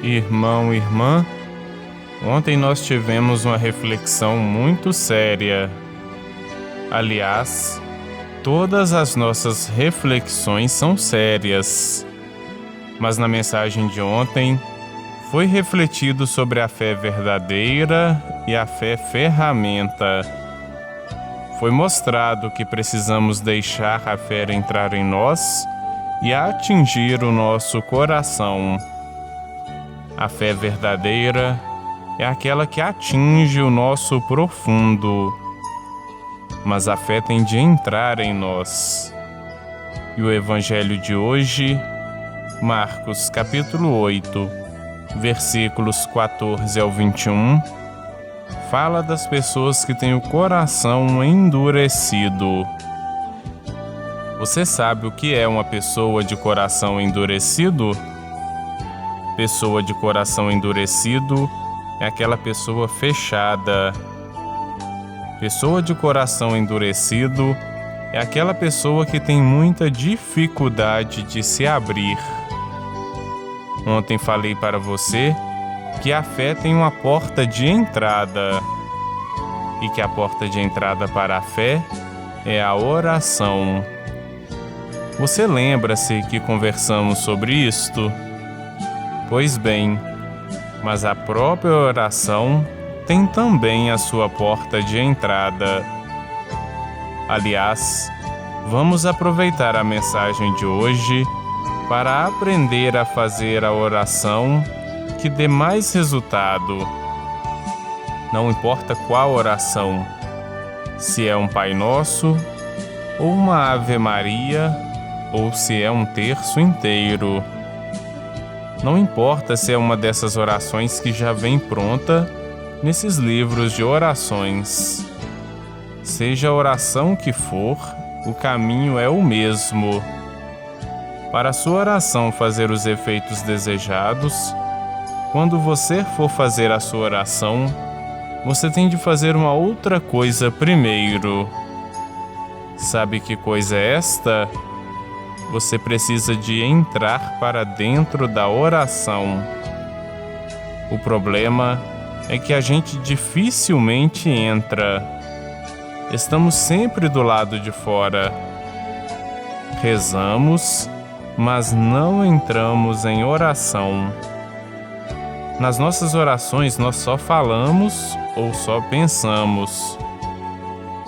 Irmão, irmã, ontem nós tivemos uma reflexão muito séria. Aliás, todas as nossas reflexões são sérias. Mas na mensagem de ontem, foi refletido sobre a fé verdadeira e a fé ferramenta. Foi mostrado que precisamos deixar a fé entrar em nós e atingir o nosso coração. A fé verdadeira é aquela que atinge o nosso profundo, mas a fé tem de entrar em nós. E o Evangelho de hoje, Marcos capítulo 8, versículos 14 ao 21, fala das pessoas que têm o coração endurecido. Você sabe o que é uma pessoa de coração endurecido? Pessoa de coração endurecido é aquela pessoa fechada. Pessoa de coração endurecido é aquela pessoa que tem muita dificuldade de se abrir. Ontem falei para você que a fé tem uma porta de entrada e que a porta de entrada para a fé é a oração. Você lembra-se que conversamos sobre isto? Pois bem, mas a própria oração tem também a sua porta de entrada. Aliás, vamos aproveitar a mensagem de hoje para aprender a fazer a oração que dê mais resultado. Não importa qual oração, se é um Pai Nosso, ou uma Ave Maria, ou se é um terço inteiro. Não importa se é uma dessas orações que já vem pronta nesses livros de orações. Seja a oração que for, o caminho é o mesmo. Para a sua oração fazer os efeitos desejados, quando você for fazer a sua oração, você tem de fazer uma outra coisa primeiro. Sabe que coisa é esta? Você precisa de entrar para dentro da oração. O problema é que a gente dificilmente entra. Estamos sempre do lado de fora. Rezamos, mas não entramos em oração. Nas nossas orações nós só falamos ou só pensamos,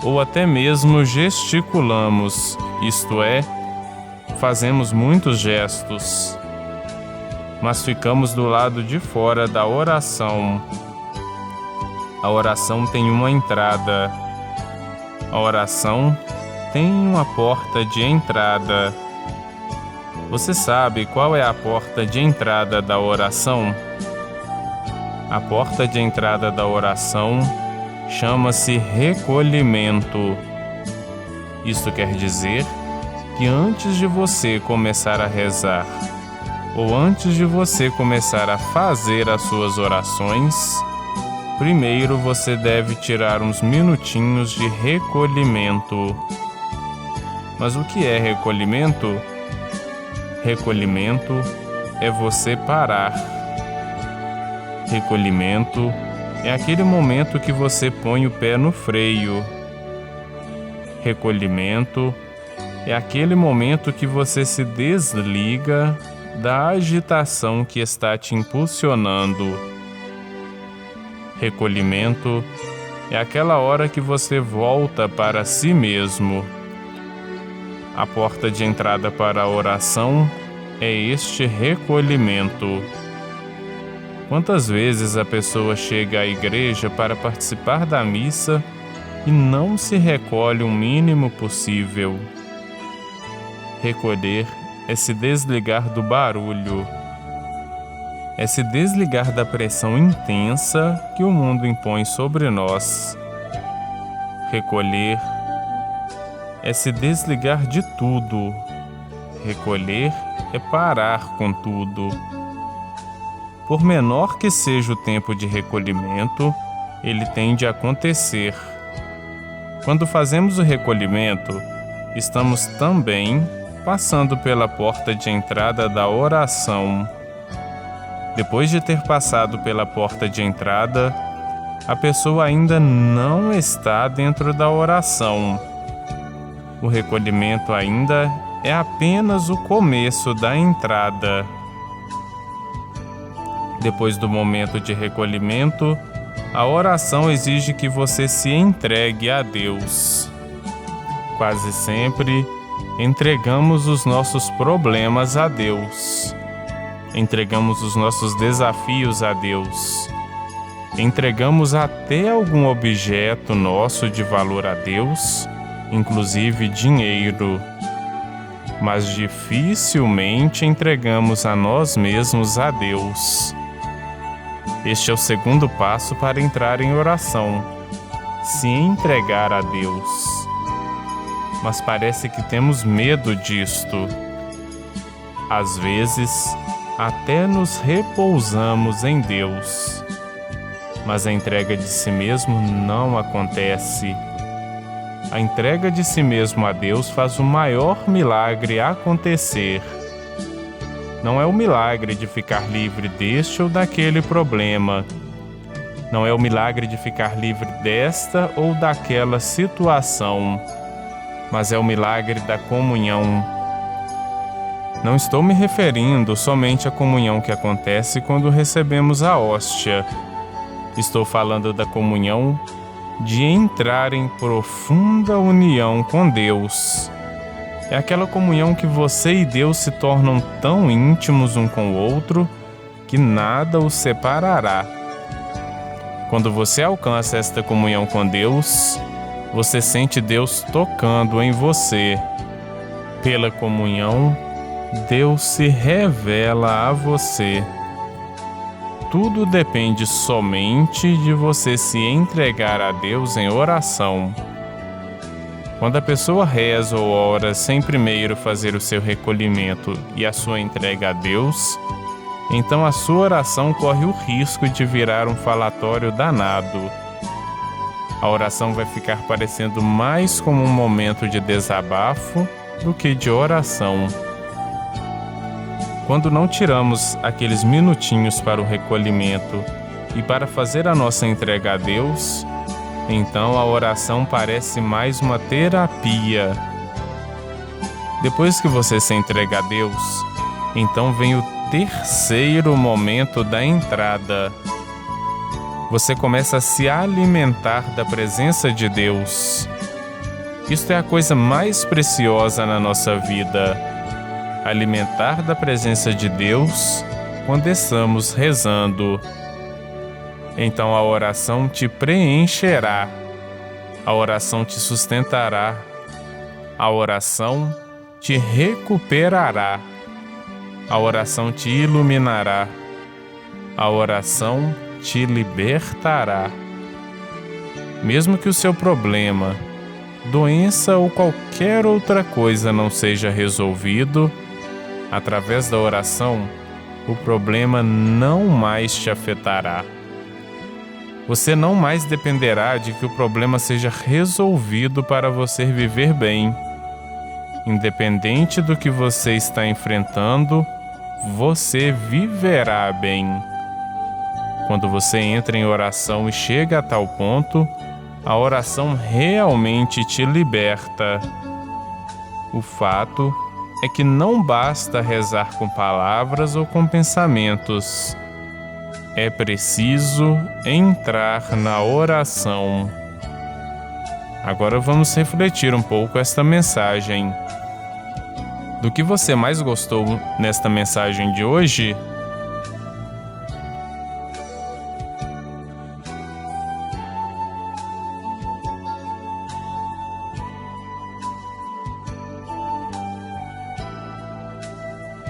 ou até mesmo gesticulamos, isto é, fazemos muitos gestos, mas ficamos do lado de fora da oração. A oração tem uma entrada. A oração tem uma porta de entrada. Você sabe qual é a porta de entrada da oração? A porta de entrada da oração chama-se recolhimento. Isto quer dizer que antes de você começar a rezar, ou antes de você começar a fazer as suas orações, primeiro você deve tirar uns minutinhos de recolhimento. Mas o que é recolhimento? Recolhimento é você parar. Recolhimento é aquele momento que você põe o pé no freio. Recolhimento é aquele momento que você se desliga da agitação que está te impulsionando. Recolhimento é aquela hora que você volta para si mesmo. A porta de entrada para a oração é este recolhimento. Quantas vezes a pessoa chega à igreja para participar da missa e não se recolhe o mínimo possível? Recolher é se desligar do barulho. É se desligar da pressão intensa que o mundo impõe sobre nós. Recolher é se desligar de tudo. Recolher é parar com tudo. Por menor que seja o tempo de recolhimento, ele tem de acontecer. Quando fazemos o recolhimento, estamos também passando pela porta de entrada da oração. Depois de ter passado pela porta de entrada, a pessoa ainda não está dentro da oração. O recolhimento ainda é apenas o começo da entrada. Depois do momento de recolhimento, a oração exige que você se entregue a Deus. Quase sempre, entregamos os nossos problemas a Deus. Entregamos os nossos desafios a Deus. Entregamos até algum objeto nosso de valor a Deus, inclusive dinheiro. Mas dificilmente entregamos a nós mesmos a Deus. Este é o segundo passo para entrar em oração: se entregar a Deus. Mas parece que temos medo disto. Às vezes, até nos repousamos em Deus, mas a entrega de si mesmo não acontece. A entrega de si mesmo a Deus faz o maior milagre acontecer. Não é o milagre de ficar livre deste ou daquele problema. Não é o milagre de ficar livre desta ou daquela situação, mas é o milagre da comunhão. Não estou me referindo somente à comunhão que acontece quando recebemos a hóstia. Estou falando da comunhão de entrar em profunda união com Deus. É aquela comunhão que você e Deus se tornam tão íntimos um com o outro que nada os separará. Quando você alcança esta comunhão com Deus, você sente Deus tocando em você. Pela comunhão, Deus se revela a você. Tudo depende somente de você se entregar a Deus em oração. Quando a pessoa reza ou ora sem primeiro fazer o seu recolhimento e a sua entrega a Deus, então a sua oração corre o risco de virar um falatório danado. A oração vai ficar parecendo mais como um momento de desabafo do que de oração. Quando não tiramos aqueles minutinhos para o recolhimento e para fazer a nossa entrega a Deus, então a oração parece mais uma terapia. Depois que você se entrega a Deus, então vem o terceiro momento da entrada. Você começa a se alimentar da presença de Deus. Isto é a coisa mais preciosa na nossa vida. Alimentar da presença de Deus quando estamos rezando. Então a oração te preencherá, a oração te sustentará, a oração te recuperará, a oração te iluminará, a oração te libertará. Mesmo que o seu problema, doença ou qualquer outra coisa não seja resolvido, através da oração, o problema não mais te afetará. Você não mais dependerá de que o problema seja resolvido para você viver bem. Independente do que você está enfrentando, você viverá bem. Quando você entra em oração e chega a tal ponto, a oração realmente te liberta. O fato é que não basta rezar com palavras ou com pensamentos. É preciso entrar na oração. Agora vamos refletir um pouco esta mensagem. Do que você mais gostou nesta mensagem de hoje?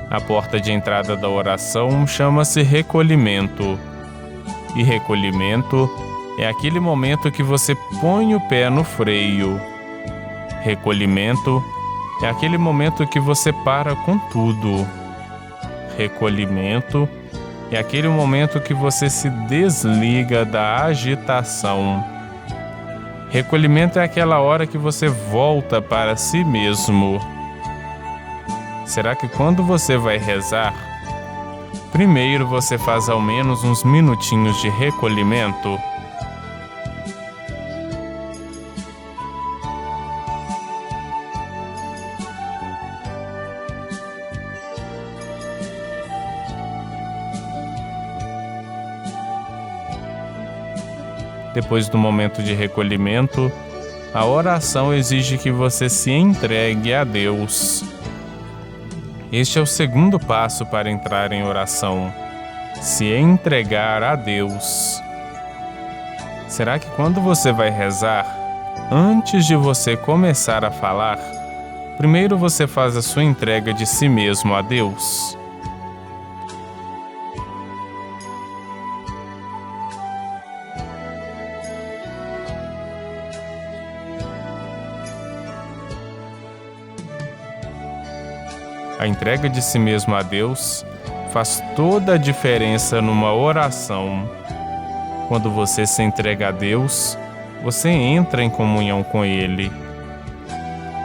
A porta de entrada da oração chama-se recolhimento. E recolhimento é aquele momento que você põe o pé no freio. Recolhimento é aquele momento que você para com tudo. Recolhimento é aquele momento que você se desliga da agitação. Recolhimento é aquela hora que você volta para si mesmo. Será que quando você vai rezar, Primeiro você faz ao menos uns minutinhos de recolhimento. Depois do momento de recolhimento, a oração exige que você se entregue a Deus. Este é o segundo passo para entrar em oração: se entregar a Deus. Será que quando você vai rezar, antes de você começar a falar, primeiro você faz a sua entrega de si mesmo a Deus? A entrega de si mesmo a Deus faz toda a diferença numa oração. Quando você se entrega a Deus, você entra em comunhão com Ele.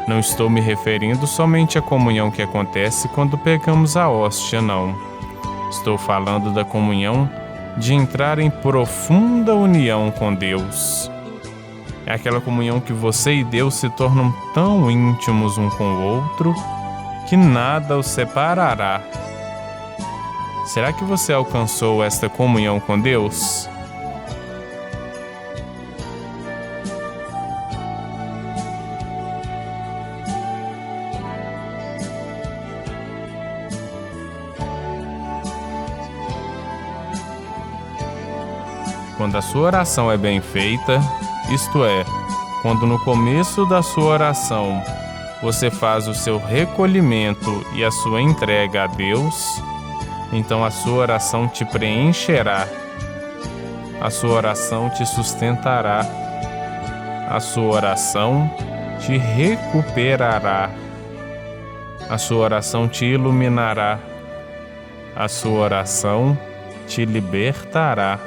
Não estou me referindo somente à comunhão que acontece quando pegamos a hóstia, não. Estou falando da comunhão de entrar em profunda união com Deus. É aquela comunhão que você e Deus se tornam tão íntimos um com o outro que nada os separará. Será que você alcançou esta comunhão com Deus? Quando a sua oração é bem feita, isto é, quando no começo da sua oração você faz o seu recolhimento e a sua entrega a Deus, então a sua oração te preencherá, a sua oração te sustentará, a sua oração te recuperará, a sua oração te iluminará, a sua oração te libertará.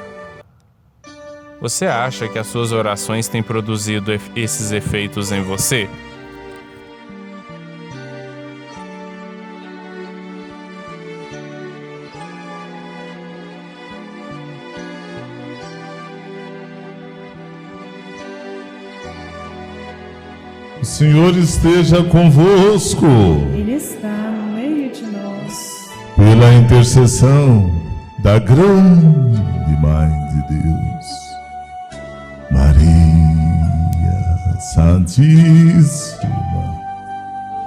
Você acha que as suas orações têm produzido esses efeitos em você? O Senhor esteja convosco. Ele está no meio de nós. Pela intercessão da grande Mãe de Deus, Maria Santíssima,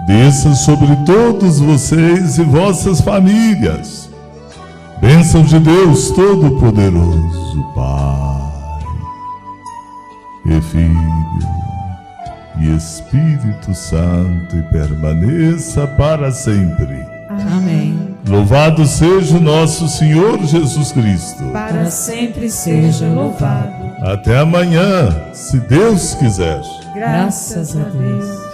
desça sobre todos vocês e vossas famílias bênção de Deus Todo-Poderoso, Pai e Filho e Espírito Santo, e permaneça para sempre. Amém. Louvado seja o nosso Senhor Jesus Cristo. Para sempre seja louvado. Até amanhã, se Deus quiser. Graças a Deus.